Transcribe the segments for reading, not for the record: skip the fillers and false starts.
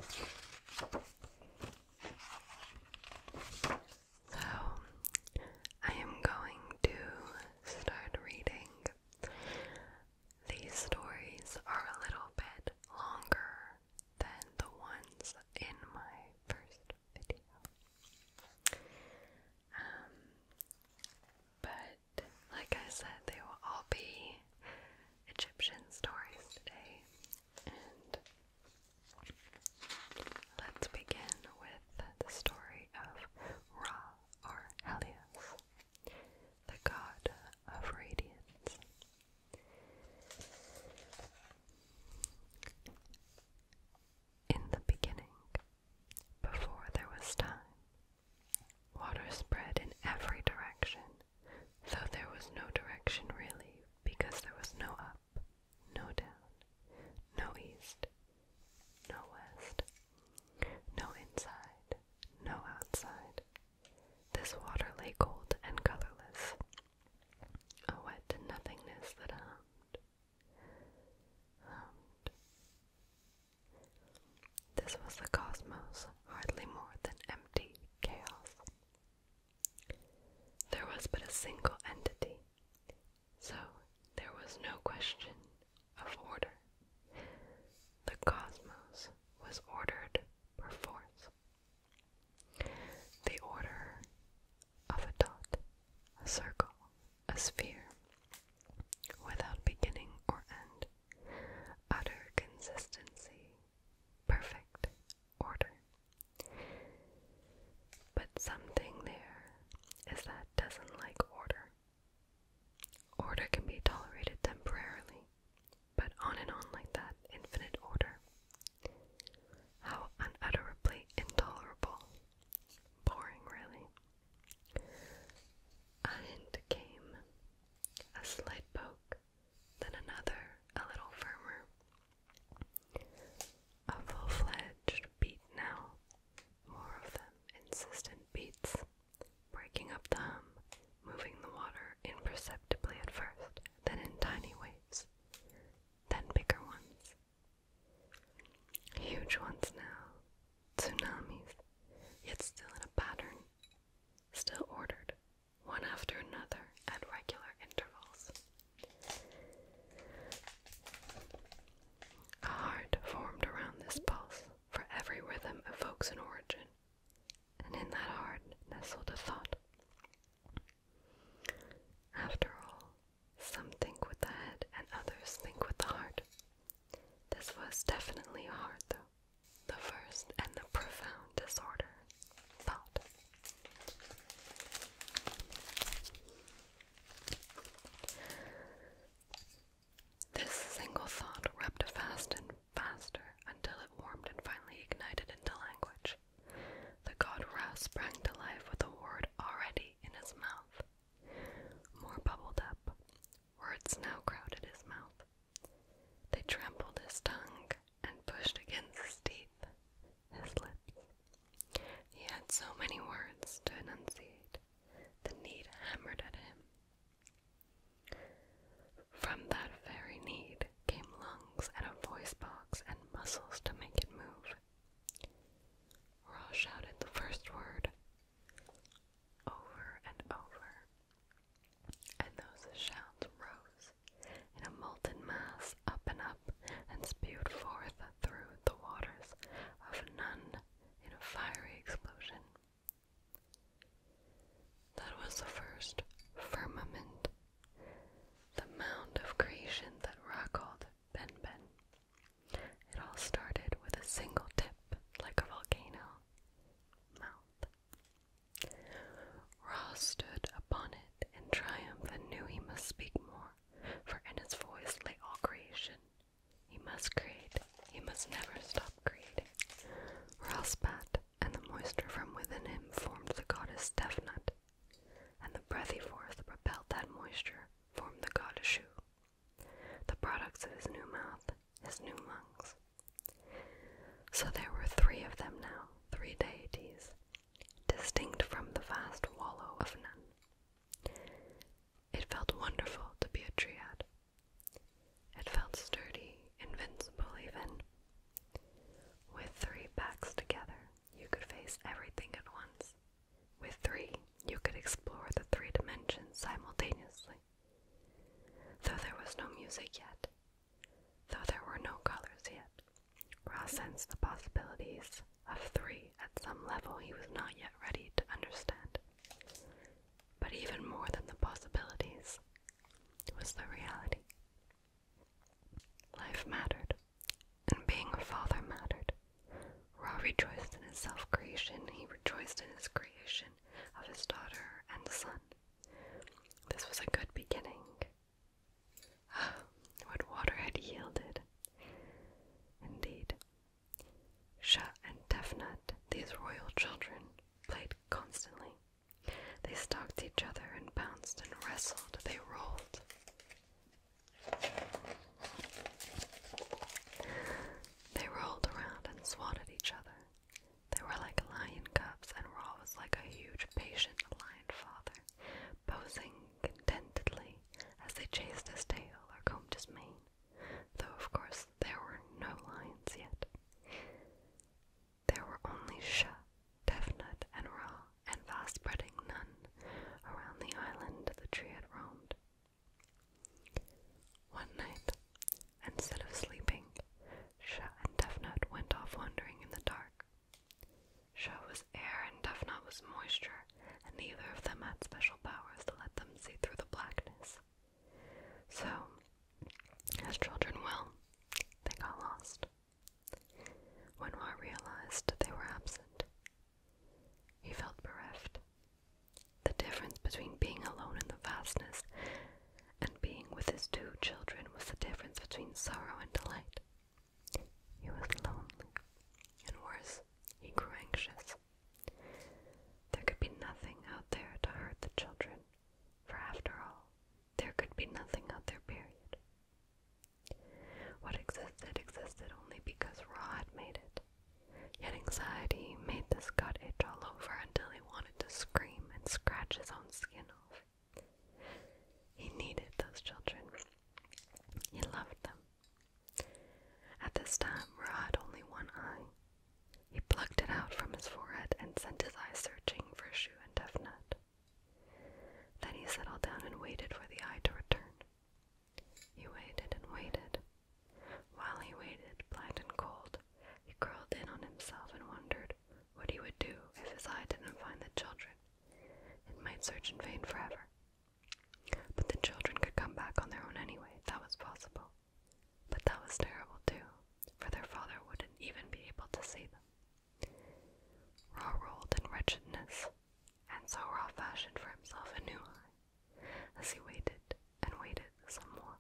So, I am going to start reading. These stories are a little bit longer than the ones in my first video. But like I said, they will all be Egyptian stories today. And let's begin with the story of Ra, or Helios, the god of radiance. In the beginning, before there was time, water spread in every direction, though there was no direction really, because there was no up, no down, no east, no west, no inside, no outside. This water lay cold and colorless, a wet nothingness that hummed. This was the cosmos, hardly more than empty chaos. There was but a single entity, so there was no question of order. The cosmos was ordered perforce. The order of a dot, a circle, a sphere, without beginning or end, utter consistency, perfect order. But something there is that doesn't like order. Order can be tolerated temporarily, but on and on like that, infinite order. How unutterably intolerable. Boring, really. A hint came, a slight poke, then another, a little firmer. A full-fledged beat now, more of them, insistent beats, breaking up the hum, moving the water imperceptibly at first, then in tiny waves, then bigger ones. Huge ones now, tsunamis, yet still in a pattern, still ordered, one after another at regular intervals. A heart formed around this pulse, for every rhythm evokes an origin, and in that heart nestled a thought. After all, some think with the head and others think with the heart. This was definitely a heart, though, the first and the profound disorder, thought. This single thought rubbed fast and faster until it warmed and finally ignited into language. The god Ra sprang to life with a word already in his mouth. More bubbled up. Words now crowded his mouth. They trampled his tongue and pushed against his teeth, his lips. He had so many words to enunciate. The need hammered at him. From that very need came lungs and a voice box and muscles to make it move. Ra shouted the first word over and over, and those shouts rose in a molten mass up and spewed forth through the waters of Nun in a fiery explosion. That was the first firmament, the mound of creation that Ra called Ben-Ben. It all started with a single tip, like a volcano, mouth. Ra stood upon it in triumph and knew he must speak more, for in his voice lay all creation. He must create, he must never stop creating. Ra spat, and the moisture from within him formed the goddess Tefnut, and the breathy force that propelled that moisture formed the god Shu, the products of his new mouth, his new lungs. So there were three of them now, three deities, distinct from the vast wallow of Nun. It felt wonderful to be a triad. It felt sturdy, invincible even, with three music yet. Though there were no colors yet, Ra sensed the possibilities of 3 at some level he was not yet ready to understand. But even more than the possibilities was the reality. Life mattered, and being a father mattered. Ra rejoiced in his self-creation. He rejoiced in his creation of his daughter and son. This was a good beginning. What water had yielded. Indeed. Shah and Tefnut, these royal children, played constantly. They stalked each other and bounced and wrestled. They rolled. They rolled around and swatted each other. They were like lion cubs, and Ra was like a huge, patient lion father, posing contentedly as they chased his tail or combed his mane, though of course there were no lions yet. There were only Shah, Tefnut, and Ra, and vast-spreading none around the island the tree had roamed. One night, instead of sleeping, Shah and Tefnut went off wandering in the dark. Shah was air and Tefnut was moisture, and neither of them had special powers to let them see through the blackness. So, as children will, they got lost. When Ra realized they were absent, he felt bereft. The difference between being alone in the vastness and being with his 2 children was the difference between sorrow and delight. He was lonely, and worse, he grew anxious. There could be nothing out there to hurt the children, for after all, there could be nothing out there, period. What existed only because Ra had made it. Yet anxiety made this gut itch all over until he wanted to scream and scratch his own skin off. He needed those children. He loved them. At this time, Ra had only one eye. He plucked it out from his forehead and sent his eye searching for Shu and Tefnut. Then he settled down and waited for the eye to return. He waited and waited. While he waited, blind and cold, he curled in on himself and wondered what he would do if his eye didn't find the children. It might search in vain forever. But the children could come back on their own anyway. That was possible. But that was terrible too, for their father wouldn't even be able to see them. Ra rolled in wretchedness, and so Ra fashioned for himself a new eye, as he waited and waited some more.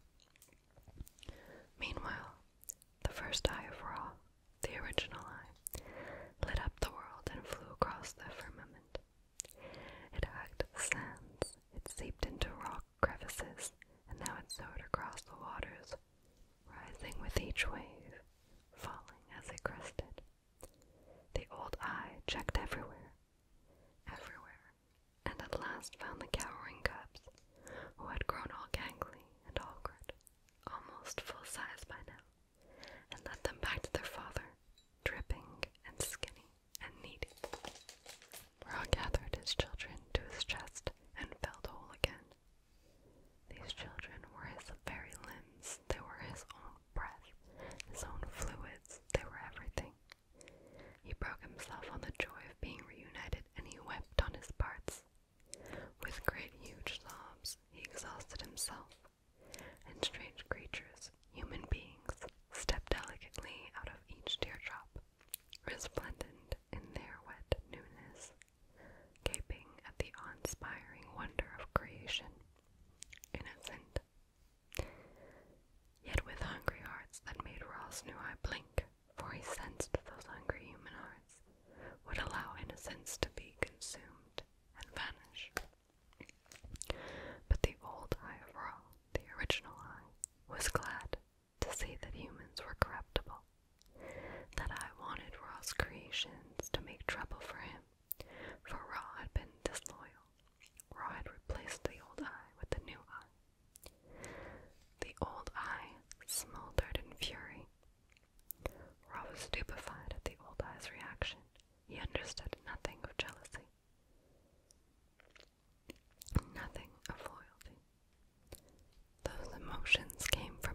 Meanwhile, the first eye of Ra, the original eye, lit up the world and flew across the firmament. It hugged the sands, it seeped into rock crevices, and now it soared across the waters, rising with each wave, falling as it crested. The old eye checked everywhere, and at last found the cowering cubs, who had grown all gangly and awkward, almost full size by now, and led them back to their father, dripping and skinny and needy. Ra gathered his children to his chest and felt whole again. These children were his very limbs. They were his own breath, his own fluids. They were everything. He broke himself on the joy of being reunited, and he wept on his parts. With great huge sobs, he exhausted himself, and strange creatures, human beings, stepped delicately out of each teardrop, resplendent in their wet newness, gaping at the awe-inspiring wonder of creation, innocent, yet with hungry hearts that made Ra's new eye blink, for he sensed those hungry human hearts would allow innocence to be consumed and vanish. But the old eye of Ra, the original eye, was glad to see that humans were corruptible. That eye wanted Ra's creations to make trouble for him, for Ra had been disloyal. Ra had replaced the old eye with the new eye. The old eye smoldered in fury. Ra was stupefied at the old eye's reaction. He understood nothing of jealousy, nothing of loyalty. Those emotions came from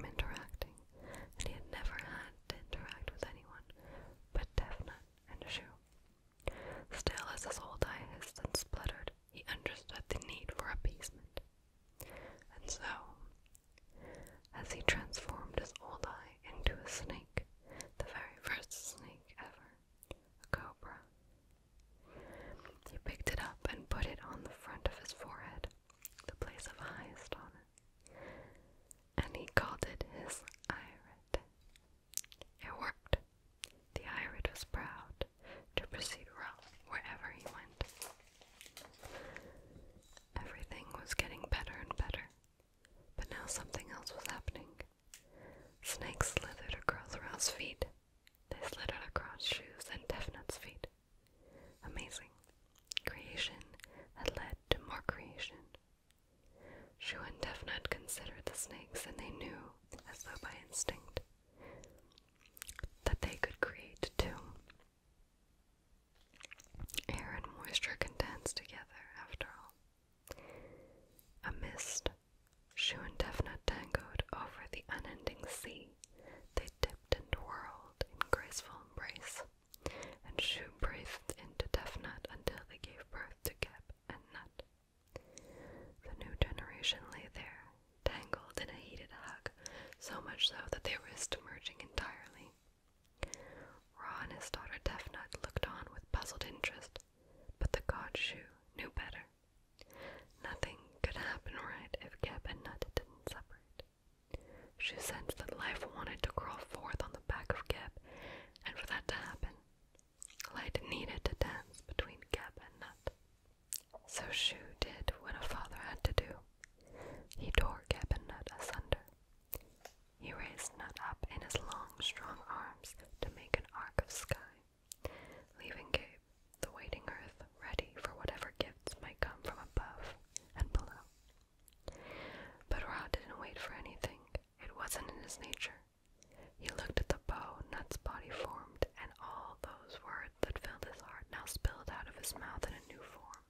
spilled out of his mouth in a new form.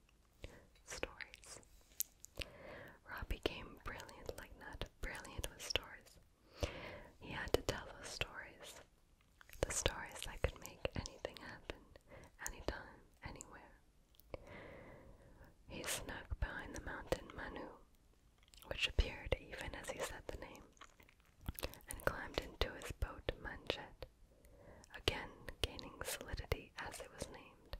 Stories. Rob became brilliant like Nut, brilliant with stories. He had to tell those stories. The stories that could make anything happen, anytime, anywhere. He snuck behind the mountain Manu, which appeared even as he said the name, and climbed into his boat Manchet, again gaining solidity as it was named,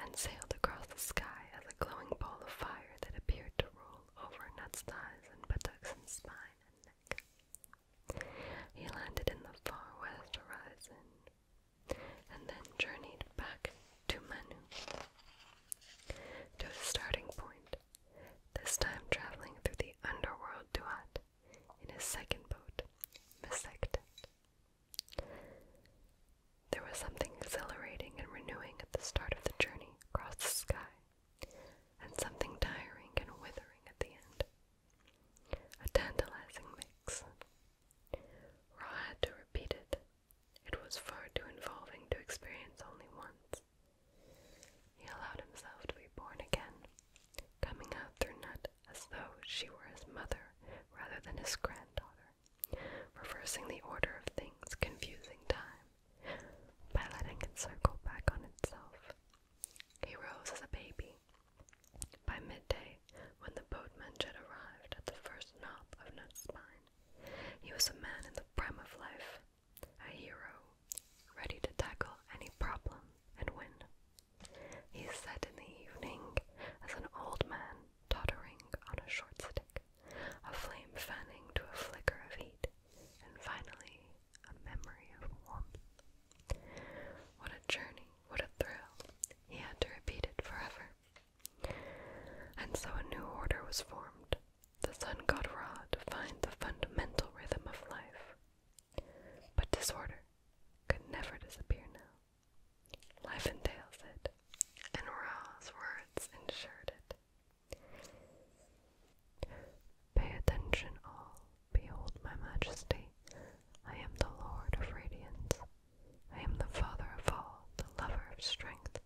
and sailed across the sky as a glowing ball of fire that appeared to roll over Nut's thighs and buttocks and spine and neck. He landed in the far west horizon, and then journeyed back to Manu, to his starting point, this time traveling through the underworld Duat in his second boat, Mesectet. There was something exhilarating and renewing at the start of the journey across the sky, and something tiring and withering at the end. A tantalizing mix. Ra had to repeat it. It was far too involving to experience only once. He allowed himself to be born again, coming out through Nut as though she were his mother rather than his granddaughter, reversing the order of things, confusing time, by letting it circle back on itself. He rose as a baby. By midday, when the boat Manchet arrived at the first knob of Nut's spine, he was a man in the prime of life, a hero, ready to tackle any problem and win. He sat in the evening as an old man tottering on a short stick, a flame fanning to a flicker of heat, and finally a memory of warmth. What a journey, what a thrill. He had to repeat it forever. And so a new order was formed. The sun god Ra defined the fundamental rhythm of life. But disorder could never disappear now. Life entails it, and Ra's words ensured it. Pay attention all, behold my majesty. I am the Lord of Radiance. I am the Father of all, the lover of strength,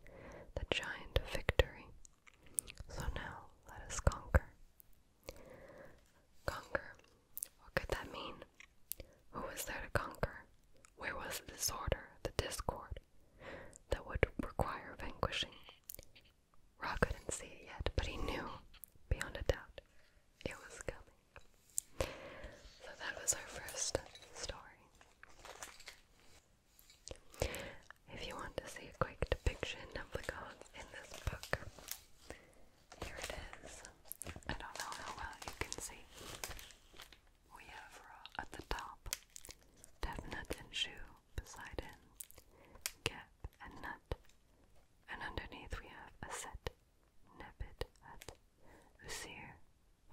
the giant of victory. So now let us conquer. Conquer? What could that mean? Who was there to conquer? Where was the disorder, the discord, that would require vanquishing? Ra couldn't see it yet, but he knew, beyond a doubt, it was coming. So that was our first story. If you want to see a quick depiction of the gods in this book, here it is. I don't know how well you can see. We have Ra at the top, Tefnut and Shu beside him, Geb and Nut, and underneath we have Aset, Nebid, Hut, Usir,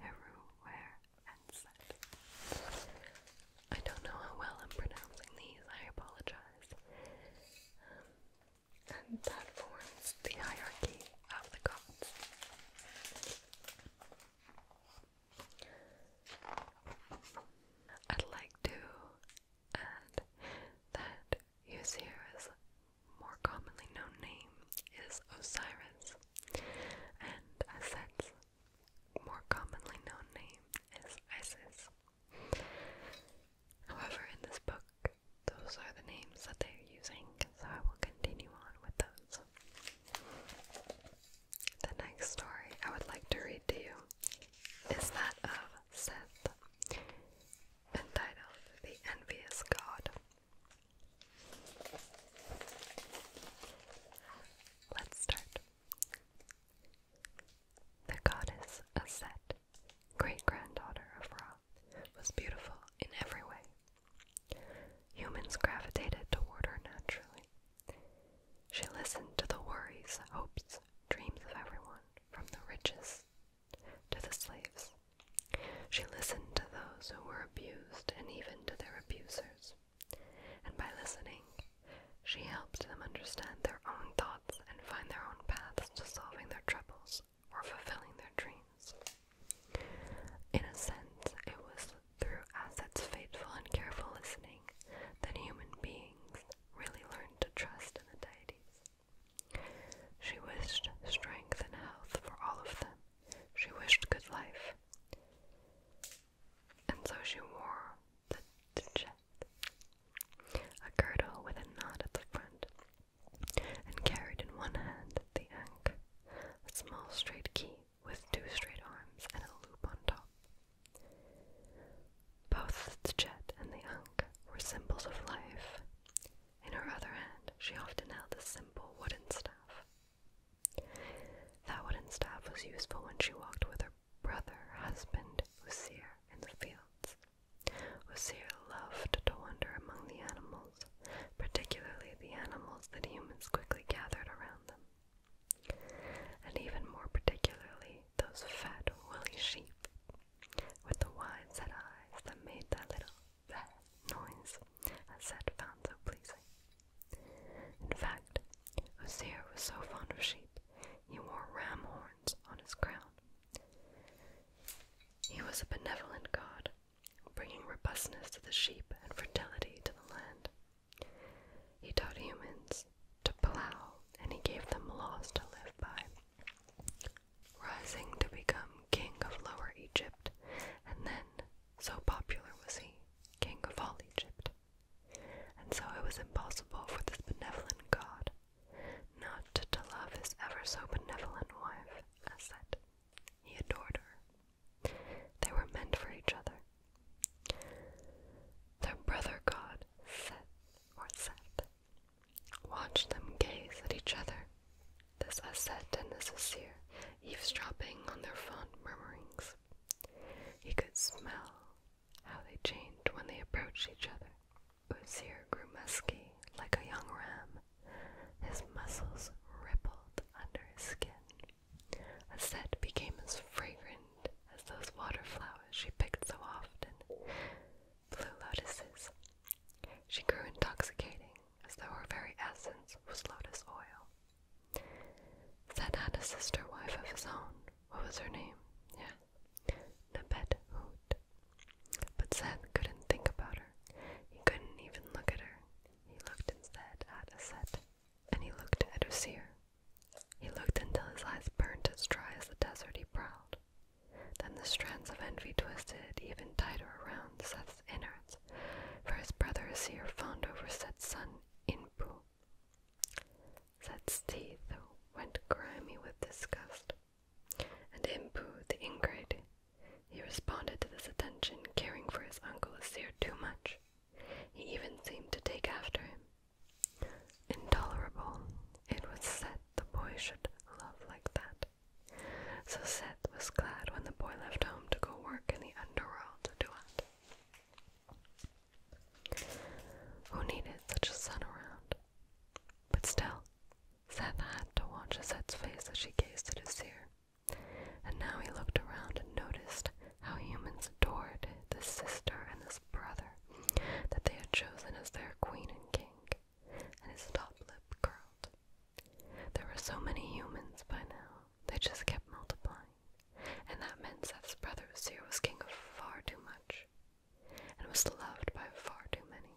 Heru, Wer, and Set. I don't know how well I'm pronouncing these, I apologize. And that forms the hierarchy of the gods. I'd like to add that Ysir's more commonly known name is Osiris, and Aset's more commonly known name is Isis. However, in this book, those are the names that they are using, so I will continue on with those. The next story I would like to read to you is that of Seth, entitled The Envious God. Let's start. The goddess Aset, great-granddaughter of Ra, was beautiful in every way. Humans gravitated toward her naturally. She listened to the worries, hopes, dreams of everyone, from the richest to the slaves. She listened to those who were abused and even to their abusers. And by listening, she helped them understand their own thoughts and find their own paths to solving their troubles or fulfilling their dreams. In a sense, it was through Aset's faithful and careful listening that human beings really learned to trust in the deities. possible for this benevolent god not to love his ever so benevolent wife, Aset. He adored her. They were meant for each other. Their brother god, Seth, watched them gaze at each other, this Aset and this Asir, eavesdropping on their fond murmurings. He could smell how they changed when they approached each other. Asir grew musky like a young ram. His muscles rippled under his skin. Aset became as fragrant as those water flowers she picked so often, blue lotuses. She grew intoxicating, as though her very essence was lotus oil. Seth had a sister wife of his own. What was her name? Yeah, Nebet-Hut. But Seth couldn't think about her. He couldn't even look at her. He looked instead at Aset, and he looked at Asir. He looked until his eyes burnt as dry as the desert he prowled. Then the strands of envy twisted even tighter around Seth's innards, for his brother Asir fawned over Seth's son, Inpu. Seth's teeth went grimy with disgust, and Inpu, the ingrate, he responded to this attention, caring for his uncle Asir too much. He even seemed to take after him. Intolerable. It was Seth the boy should love like that. So Seth was glad when the boy left home to go work in the underworld to do it. Who needed such a son around? But still, Seth had to watch Aset's face as she gazed at Asir. And now he looked around and noticed how humans adored this sister and this brother that they had chosen as their queen and king, and his top lip curled. There were so many humans by now, they just kept multiplying, and that meant Seth's brother Asir was king of far too much, and was loved by far too many.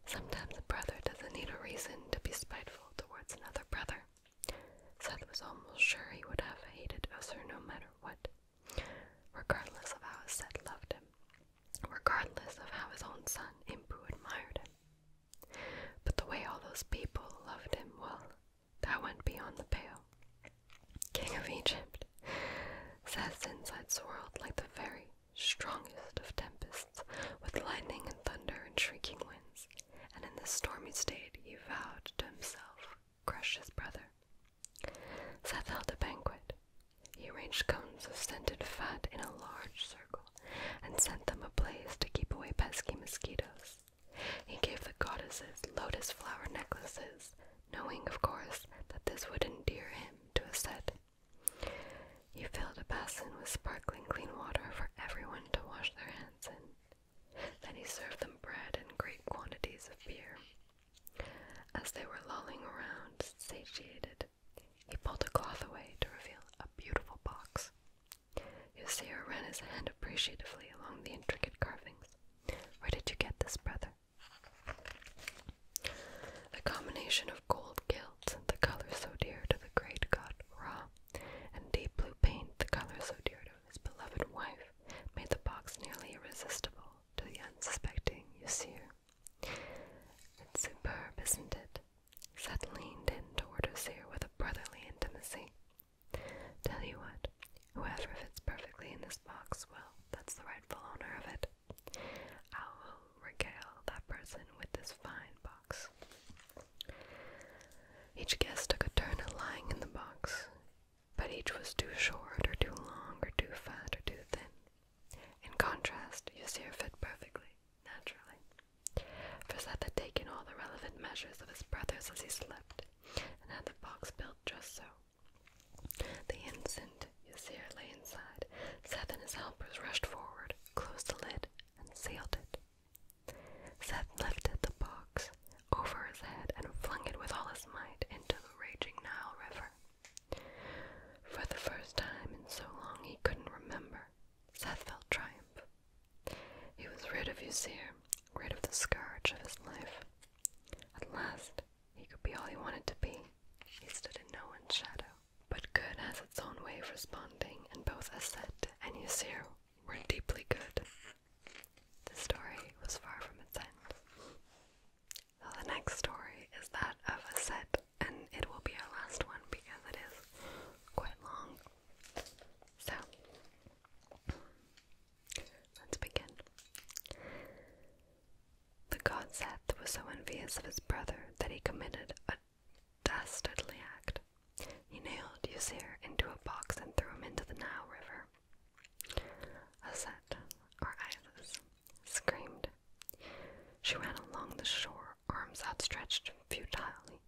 Sometimes a brother doesn't need a reason to be spiteful towards another brother. Seth was almost sure he would have hated Asir no matter what, regardless of how Aset loved him, regardless of how his own son Inpu admired him. But the way all those people loved him, well, that went beyond the pale. King of Egypt, Seth's insides swirled like the very strongest of tempests, with lightning and thunder and shrieking winds, and in this stormy state he vowed to himself crush his brother. Seth held a banquet. He arranged cones of scented fat in a large circle, and sent them ablaze to keep away pesky mosquitoes. He gave the goddesses lotus flower necklaces, knowing, of course, that this would endear him to Aset. He filled a basin with sparkling clean water for everyone to wash their hands in. Then he served them bread and great quantities of beer. As they were lolling around, satiated, he pulled a cloth away to reveal a beautiful box. Asir ran his hand appreciatively along the intricate carvings. Where did you get this, brother? A combination of gold gilt, the color so dear to the great god Ra, and deep blue paint, the color so dear to his beloved wife, made the box nearly irresistible to the unsuspecting Asir. It's superb, isn't it? Seth leaned in toward Asir with a brotherly intimacy. Tell you what, whoever fits perfectly in this box, well, that's the rightful owner of it. I will regale that person with this fine box. Each guest took a turn at lying in the box, but each was too short or too long or too fat or too thin. In contrast, Asir fit perfectly, naturally. For Seth had taken all the relevant measures of his brothers as he slept, and had the box built just so. The instant Asir lay inside, Seth and his helpers rushed forward, closed the lid, and sealed it. Seth lifted the box over his head and flung it with all his might into the raging Nile River. For the first time in so long he couldn't remember, Seth felt triumph. He was rid of Asir, rid of the scourge of his life. At last, he could be all he wanted to be. He stood in no one's shadow. But good has its own way of responding, and both Aset and Asir were deeply good. The story was far from its end. was so envious of his brother that he committed a dastardly act. He nailed Ysir into a box and threw him into the Nile River. Aset, or Isis, screamed. She ran along the shore, arms outstretched futilely.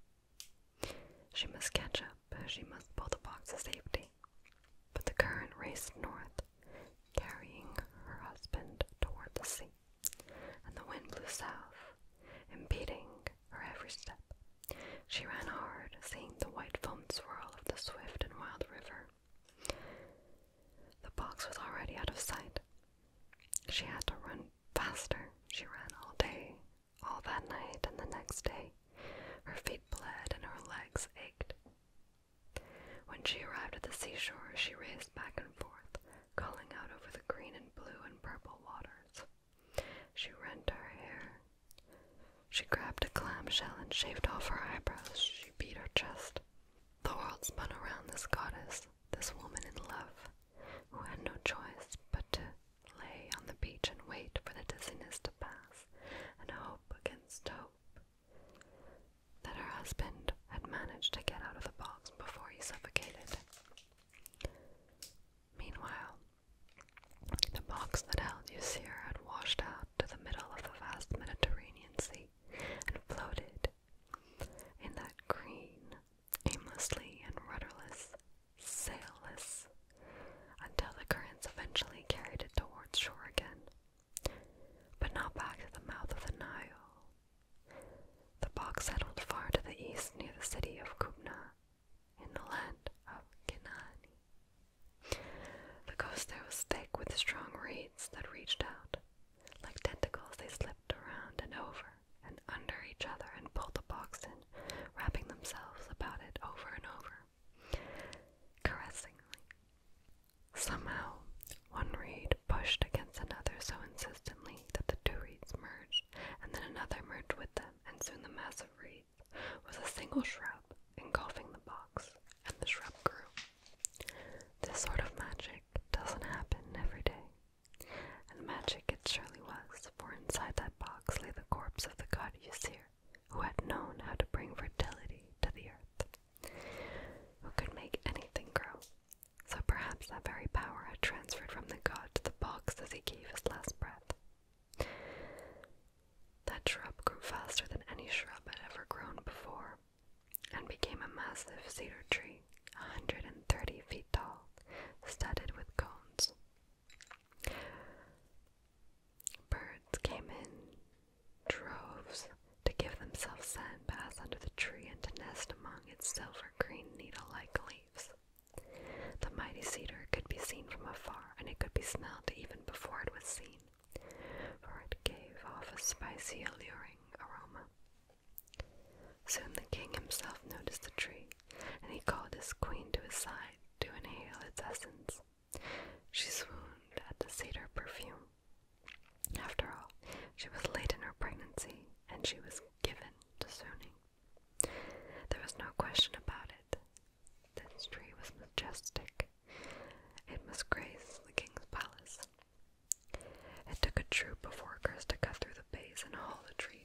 She must catch up, she must pull the box to safety. But the current raced north, carrying her husband toward the sea, and the wind blew south, impeding her every step. She ran hard, seeing the white foam swirl of the swift and wild river. The box was already out of sight. She had to run faster. She ran all day, all that night, and the next day. Her feet bled and her legs ached. When she arrived at the seashore, she raced back and forth, calling out over the green and blue and purple waters. She rent her hair. She grabbed a clamshell and shaved off her eyebrows. She beat her chest. The world spun around this goddess, this woman in love, who had no choice but to lay on the beach and wait for the dizziness to pass, and hope against hope that her husband had managed to get out of the box before he suffocated. Meanwhile, the box that held Ysir had washed out to the middle of the vast Mediterranean Sea and floated in that green, aimlessly and rudderless, sailless, until the currents eventually carried it towards shore again, but not back to the mouth of the Nile. The box settled far to the east near the city of Kubna, in the land of Kenani. The coast there was thick with strong reeds that reached out. Like tentacles, they slipped around and over and under each other and pulled the box in, wrapping themselves about it over and over, caressingly. Somehow, one reed pushed against another so insistently that the two reeds merged, and then another merged with them, and soon the mass of reeds was a single shrub engulfing the box, and the shrub grew. This sort of magic doesn't happen every day, and magic it surely was, for inside that box lay the corpse of the god Ysir, who had known how to bring fertility to the earth, who could make anything grow. So perhaps that very power had transferred from the god to the box as he gave his last breath. That shrub grew faster than any shrub had ever grown before, and became a massive cedar tree, 130 feet tall, studded with cones. Birds came in droves to give themselves sand baths under the tree and to nest among its silver-green needle-like leaves. The mighty cedar could be seen from afar, and it could be smelled even before it was seen, for it gave off a spicy, alluring aroma. Soon the king himself noticed the tree, and he called his queen to his side to inhale its essence. She swooned at the cedar perfume. After all, she was late in her pregnancy, and she was given to swooning. There was no question about it. This tree was majestic. It must grace the king's palace. It took a troop of workers to cut through the base and haul the tree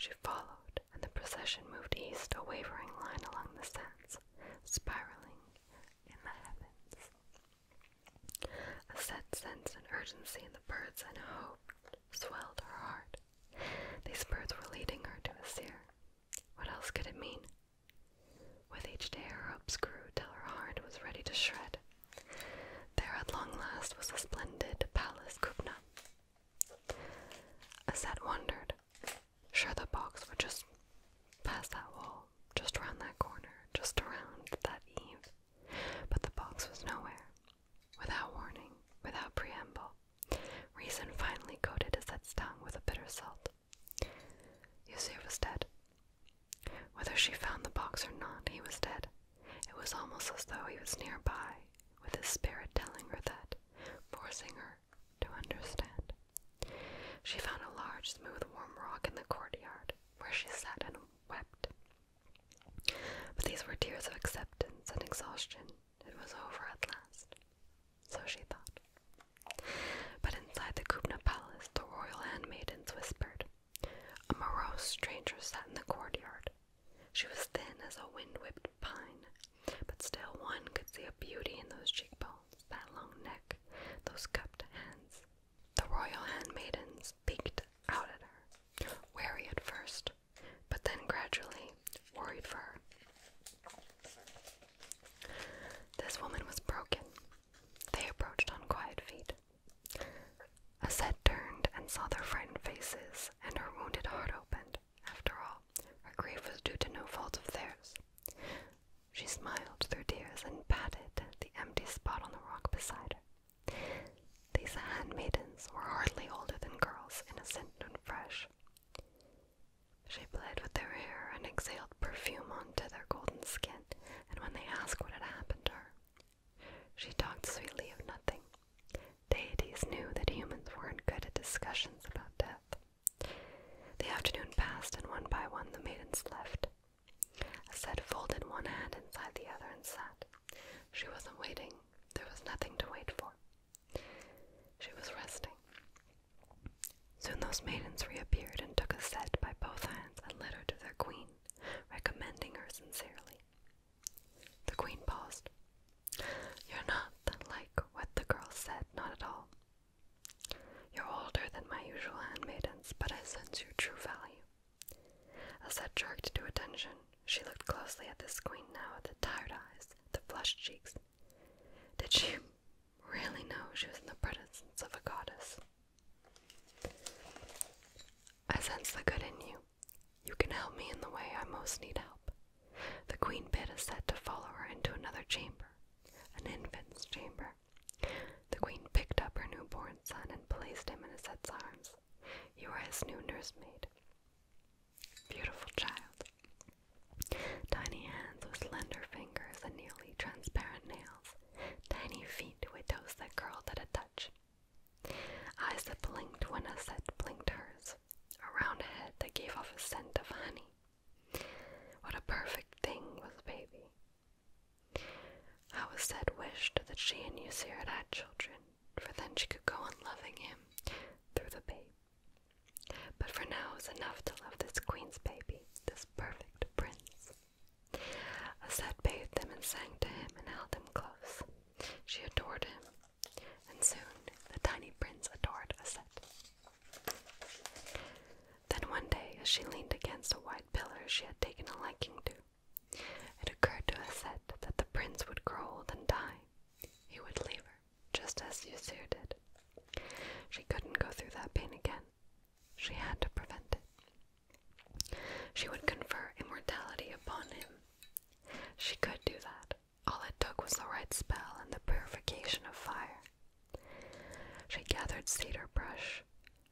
She followed, and the procession moved east, a wavering line along the sands, spiraling in the heavens. A sad sense and urgency in the birds and hope swelled her heart. These birds were leading her to Asir. What else could it mean? With each day her hopes grew till her heart was ready to shred. There at long last was a splendid palace, Kupna. Aset wondered. Sure, the box would just past that wall, just around that corner, just around that eve. But the box was nowhere. Without warning, without preamble, reason finally coated Aset's tongue with a bitter salt. Yusir was dead. Whether she found the box or not, he was dead. It was almost as though he was nearby, with his spirit telling her that, forcing her to understand. She found a large, smooth, warm rock in the courtyard, where she sat and wept. But these were tears of acceptance and exhaustion. It was over at last. So she thought. But inside the Kupna palace, the royal handmaidens whispered. A morose stranger sat in the courtyard. She was thin as a wind-whipped pine, but still one could see a beauty in those cheekbones, that long neck, those cupped hands. The royal handmaidens peeked out at her, wary at first, but then gradually worried for her. This woman was broken. They approached on quiet feet. Aset turned and saw their frightened faces, and her wounded heart opened. After all, her grief was due to no fault of theirs. She smiled through tears and patted the empty spot on the rock beside her. These handmaidens were hardly older than girls, innocent and fresh. She played with their hair and exhaled perfume onto their golden skin, and when they asked what had happened to her, she talked sweetly of nothing. Deities knew that humans weren't good at discussions about death. The afternoon passed, and one by one the maidens left. Aset folded one hand inside the other and sat. She wasn't waiting. There was nothing to wait for. She was resting. Soon those maidens reappeared and took Aset by both hands and led her to their queen, recommending her sincerely. The queen paused. You're not like what the girl said, not at all. You're older than my usual handmaidens, but I sense your true value. Aset jerked to attention. She looked closely at this queen now, at the tired eyes, the flushed cheeks. Did she really know she was in the presence of a goddess? I sense the good in you. You can help me in the way I most need help. The queen bid Aset to follow her into another chamber, an infant's chamber. The queen picked up her newborn son and placed him in Aset's arms. You are his new nursemaid. Beautiful child. Tiny hands with slender fingers and nearly transparent nails. Tiny feet with toes that curled at a touch. Eyes that blinked when Aset blinked hers. A round head that gave off a scent of honey. What a perfect thing was baby. How Aset wished that she and Yusir had had children, for then she could go on loving him through the babe. But for now it was enough to love this queen's baby, this perfect prince. Aset bathed him and sang to him and held him close. She adored him, and soon the tiny prince adored Aset. Then one day, as she leaned against a white pillar she had taken a liking to, it occurred to Aset that the prince would grow old and die. He would leave her, just as Yusir did. She couldn't go through that pain again. She had to prevent it. She would confer immortality upon him. She could do that. All it took was the right spell and the purification of fire. She gathered cedar brush,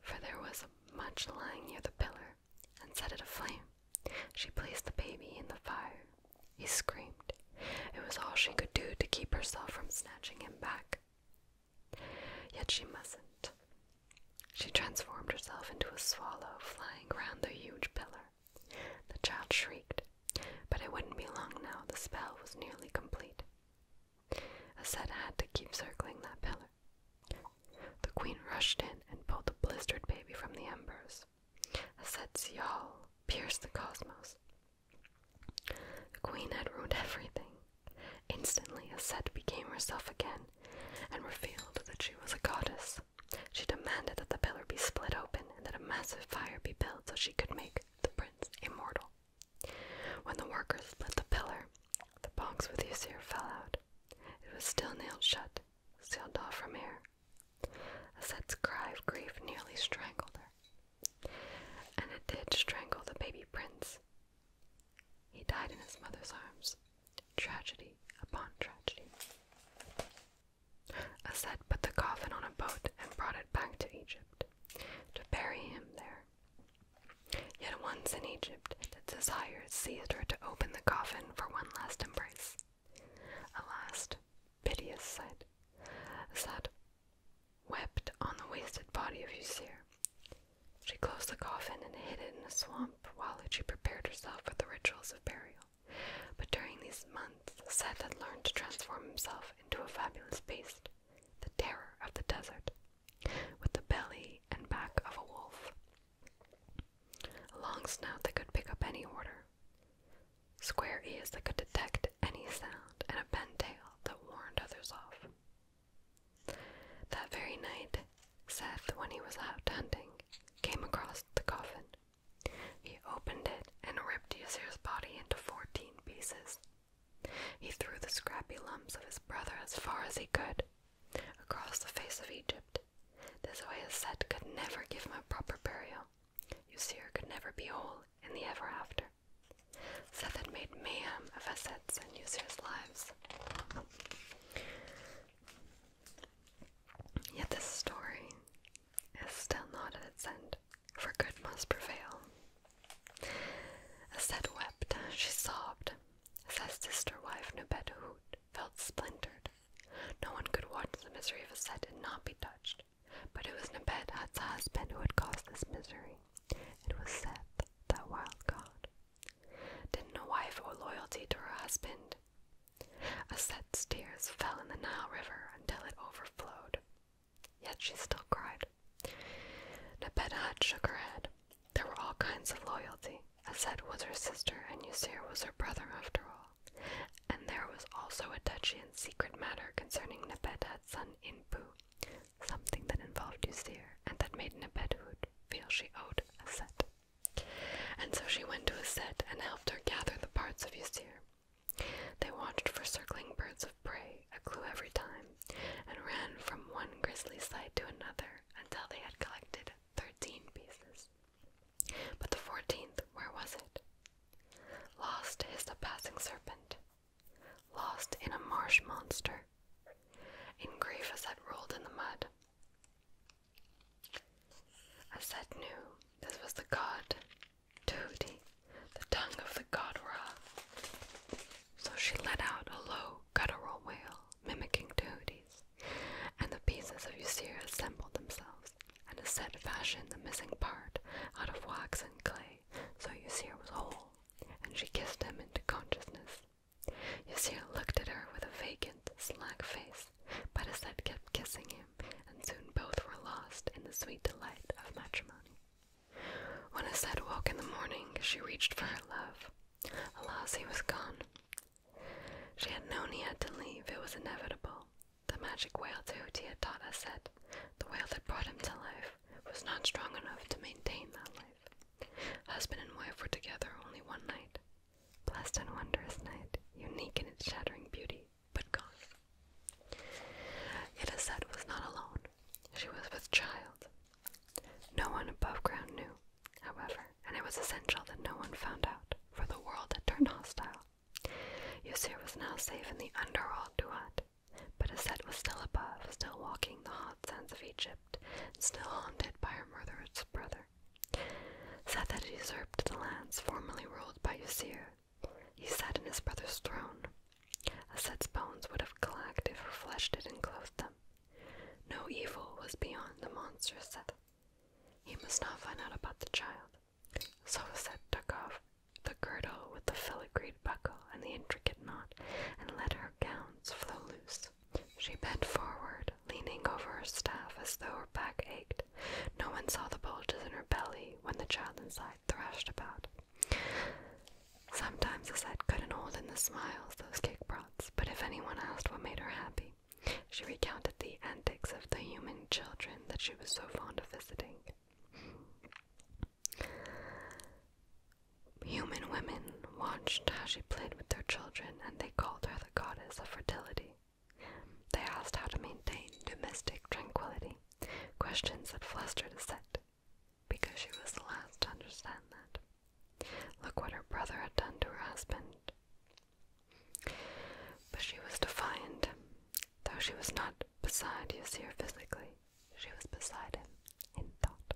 for there was much lying near the pillar, and set it aflame. She placed the baby in the fire. He screamed. It was all she could do to keep herself from snatching him back. Yet she mustn't. She transformed herself into a swallow flying around the huge pillar. The child shrieked, but it wouldn't be long now. The spell was nearly complete. Aset had to keep circling that pillar. The queen rushed in and pulled the blistered baby from the embers. Aset's yawl pierced the cosmos. The queen had ruined everything. Instantly, Aset became herself again and revealed that she was a goddess. She demanded that the pillar be split open and that a massive fire be built so she could make the prince immortal. When the workers split the pillar, the box with Ysir fell out. It was still nailed shut, sealed off from air. Aset's cry of grief nearly strangled her. And it did strangle the baby prince. He died in his mother's arms. Tragedy upon tragedy. Aset put the coffin on a boat and brought it back to Egypt, to bury him there. Yet once in Egypt, the desire seized her to open the coffin for one last embrace. A last, piteous sight. Aset wept on the wasted body of Ysir. She closed the coffin and hid it in a swamp while she prepared herself for the rituals of burial. But during these months, Seth had learned to transform himself into a fabulous beast, the terror of the desert, with the belly and back of a wolf, a long snout that could pick up any order, square ears that could detect any sound, and a bent tail that warned others off. That very night, Seth, when he was out hunting, came across the coffin. He opened it and ripped Ysir's body into 14 pieces. He threw the scrappy lumps of his brother as far as he could, across the face of Egypt. This way Aset could never give him a proper burial. Ysir could never be whole in the ever after. Seth had made mayhem of Aset's and Ysir's lives. Yet this story is still not at its end, for good must prevail. Aset wept, she sobbed. Aset's sister-wife, Nebet-Hut, felt splintered. No one could watch the misery of Aset and not be touched, but it was Nebet-Hut's husband who had caused this misery. It was Seth, that wild god. Didn't a wife owe loyalty to her husband? Aset's tears fell in the Nile River until it overflowed. Yet she still cried. Nebet-Hut shook her head. There were all kinds of loyalty. Aset was her sister and Ysir was her brother after all. And there was also a touchy and secret matter concerning Nebet-Hut's son Inpu, something that involved Ysir and that made Nebet-Hut feel she owed Aset. And so she went to Aset and helped her gather the parts of Ysir. They watched for circling birds of prey, a clue every time, and ran from one grisly sight to another until they had collected 13 pieces. But the 14th, where was it? Lost hissed a passing serpent. Lost in a marsh monster. In grief, Aset rolled in the mud. Aset knew this was the god Tahuti, the tongue of the god Ra. So she let out a low, guttural wail, mimicking Tahuti's, and the pieces of Ysir assembled themselves, and Aset fashioned the missing part out of wax and clay, so Ysir was whole, and she kissed him into consciousness. Ysir looked at her with a vacant, slack face, but Aset kept kissing him, and soon both were lost in the sweet delight of matrimony. When Aset woke in the morning, she reached for her love. Alas, he was gone. She had known he had to leave. It was inevitable. The magic wail Tahuti had taught Aset, the wail that brought him to life, was not strong enough to maintain that life. Husband and wife were together only one night. Blessed and wondrous night, unique in its shattering beauty, but gone. Yet Aset was not alone. She was with child. No one above ground knew, however, and it was essential that no one found out, for the world had turned hostile. Ysir was now safe in the underworld Duat, but Aset was still above, still walking the hot sands of Egypt, and still haunted by her murderous brother. Seth had usurped the lands formerly ruled by Ysir. He sat in his brother's throne. Aset's bones would have clacked if her flesh didn't clothe them. No evil was beyond the monster Seth. He must not find out about the child. So Aset took off the girdle with the filigreed buckle and the intricate knot, and let her gowns flow loose. She bent forward, leaning over her staff as though her back ached. No one saw the bulges in her belly when the child inside thrashed about. and the smiles those cake brought, but if anyone asked what made her happy, she recounted the antics of the human children that she was so fond of visiting. Human women watched how she played with their children, and they called her the goddess of fertility. They asked how to maintain domestic tranquility, questions that flustered Aset, because she was the last to understand that. Look what her brother had done to her husband. But she was defiant. Though she was not beside Ysir physically, she was beside him in thought.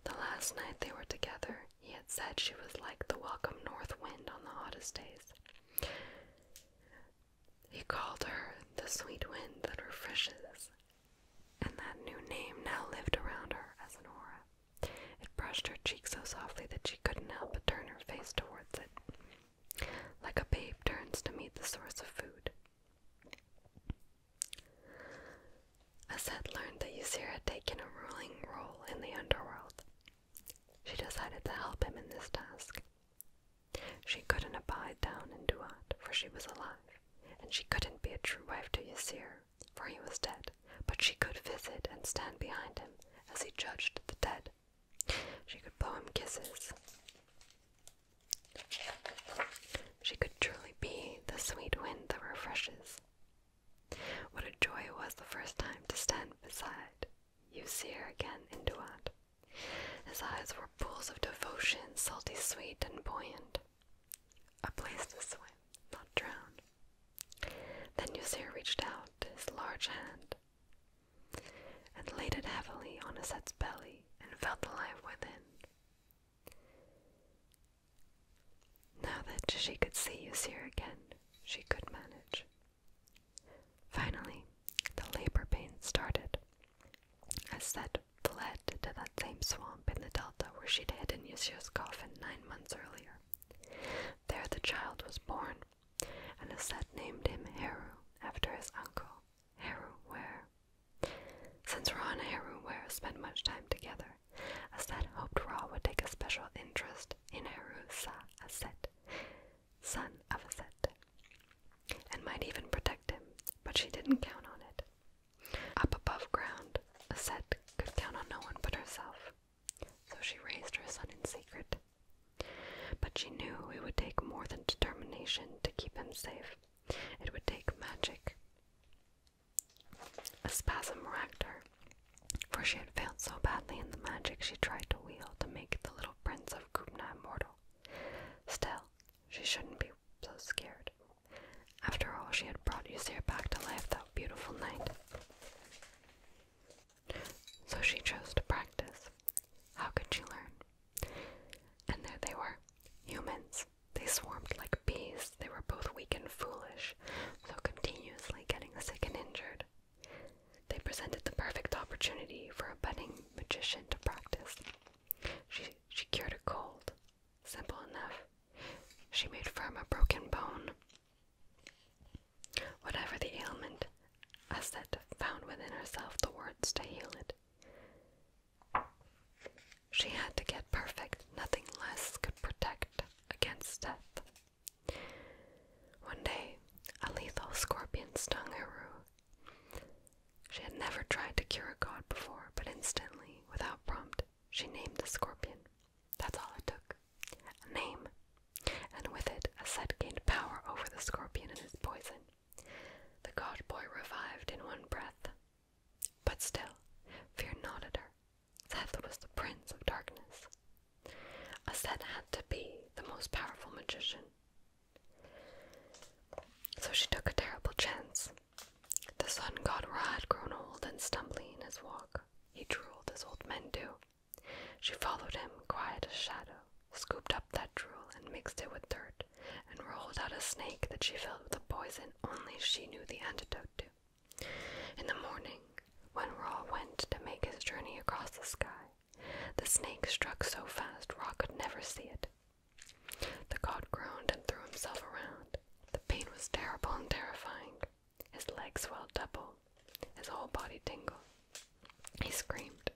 The last night they were together, he had said she was like the welcome north wind on the hottest days. He called her the sweet wind that refreshes, and that new name now lived around her as an aura. It brushed her cheek so softly that she couldn't help but turn her face towards it, like a babe turns to meet the source of food. Aset learned that Ysir had taken a ruling role in the underworld. She decided to help him in this task. She couldn't abide down in Duat, for she was alive, and she couldn't be a true wife to Ysir, for he was dead, but she could visit and stand behind him as he judged the dead. She could blow him kisses. She could truly be the sweet wind that refreshes. What a joy it was the first time to stand beside Ysir again in Duat. His eyes were pools of devotion, salty sweet and buoyant. A place to swim, not drown. Then Ysir reached out his large hand and laid it heavily on Aset's belly and felt the life within. Now that she could see Ysir again, she could manage. Finally, the labor pains started. Aset fled to that same swamp in the delta where she'd hidden Ysir's coffin 9 months earlier. There the child was born, and Aset named him Heru after his uncle, Heru Ware. Since Ra and Heru Ware spent much time together, Aset hoped Ra would take a special interest in Heru Sa Aset, son of Aset, and might even protect him, but she didn't count on it. Up above ground, Aset could count on no one but herself, so she raised her son in secret. But she knew it would take more than determination to keep him safe. It would take magic. A spasm racked her, for she had failed so badly in the magic she tried to wield to make the little prince of Gubna immortal. Still, she shouldn't be so scared. After all, she had brought Ysir back to life that beautiful night. So she chose to practice. How could she learn? And there they were, humans. They swarmed like bees. They were both weak and foolish, so continuously getting sick and injured. They presented the perfect opportunity for a budding magician to practice. She cured a cold. Simple enough. She made firm a broken bone. Whatever the ailment, Aset found within herself the words to heal it. She had to get perfect. Nothing less could protect against death. One day, a lethal scorpion stung Heru. She had never tried to cure a god before, but instantly, without prompt, she named the scorpion. That's all it took. A name. And with it, Aset gained power over the scorpion and his poison. The god boy revived in one breath. But still, fear not at her. Seth was the prince of darkness. Aset had to be the most powerful magician. So she took a terrible chance. The sun god Ra had grown old and stumbling in his walk. He drooled as old men do. She followed him, quiet as shadow, scooped up that drool and mixed it with dirt, and rolled out a snake that she filled with a poison only she knew the antidote to. In the morning, when Ra went to make his journey across the sky, the snake struck so fast Ra could never see it. The god groaned and threw himself around. The pain was terrible and terrifying. His legs swelled double, his whole body tingled. He screamed.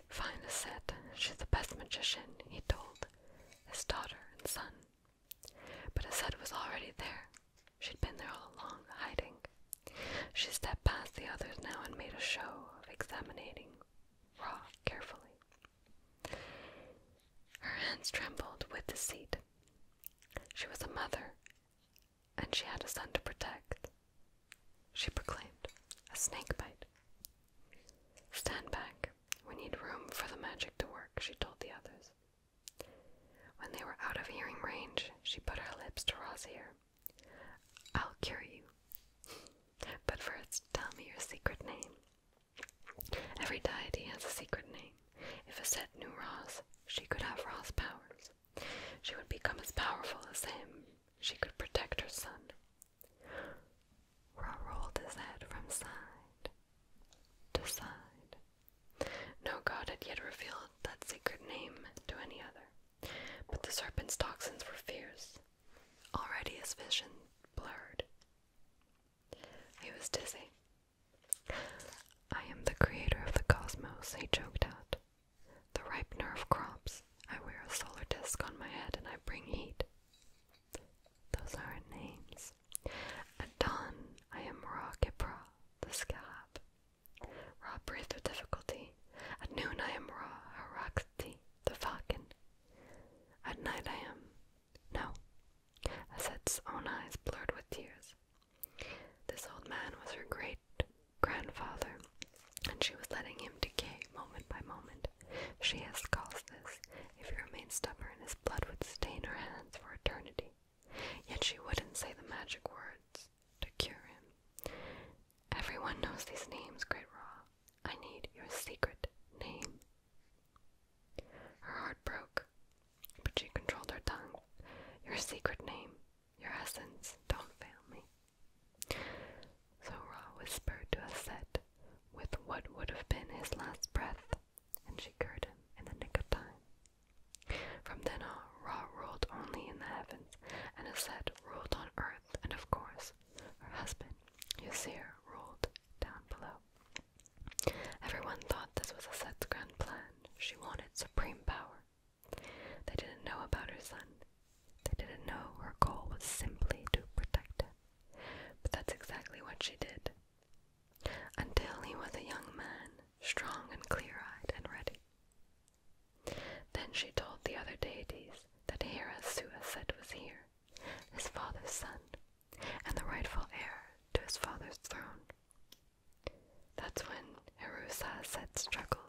Find Aset. She's the best magician, he told his daughter and son. But Aset was already there. She'd been there all along, hiding. She stepped past the others now and made a show of examining Ra carefully. Her hands trembled with deceit. She was a mother, and she had a son to protect. She proclaimed, "A snake bite." "Stand back. We need room for the magic to work," she told the others. When they were out of hearing range, she put her lips to Ra's ear. "I'll cure you. But first, tell me your secret name." Every deity has a secret name. If Aset knew Ra's, she could have Ra's powers. She would become as powerful as him. She could protect her son. Ra rolled his head from side to side. No god had yet revealed that secret name to any other, but the serpent's toxins were fierce. Already his vision blurred. He was dizzy. "I am the creator of the cosmos," he choked out. "The ripener of crops. I wear a solar disk on my head and I bring heat." Those aren't names. At dawn, I am Ra Kipra, the Scab. Ra breathed with difficulty. At noon, I am Ra Harakti, the Falcon. At night, I am... No. Aset's own eyes blurred with tears. This old man was her great-grandfather, and she was letting him decay moment by moment. She has caused this. If he remained stubborn, his blood would stain her hands for eternity. Yet she wouldn't say the magic words to cure him. "Everyone knows these names, Great Ra. I need your secret name." Her heart broke, but she controlled her tongue. "Your secret name, your essence, don't fail me." So Ra whispered to Aset with what would have been his last breath, and she cured him in the nick of time. From then on, Ra ruled only in the heavens, and Aset ruled on earth, and of course, her husband, Ysir, ruled down below. Everyone thought this was Aset's grand plan. She wanted supreme power. They didn't know about her son. They didn't know her goal was simply to protect him. But that's exactly what she did. Until he was a young man, strong and clear-eyed and ready. Then she told the other deities that Hera-Su Aset was here, his father's son, and the rightful heir to his father's throne. That's when Harusa Aset struggled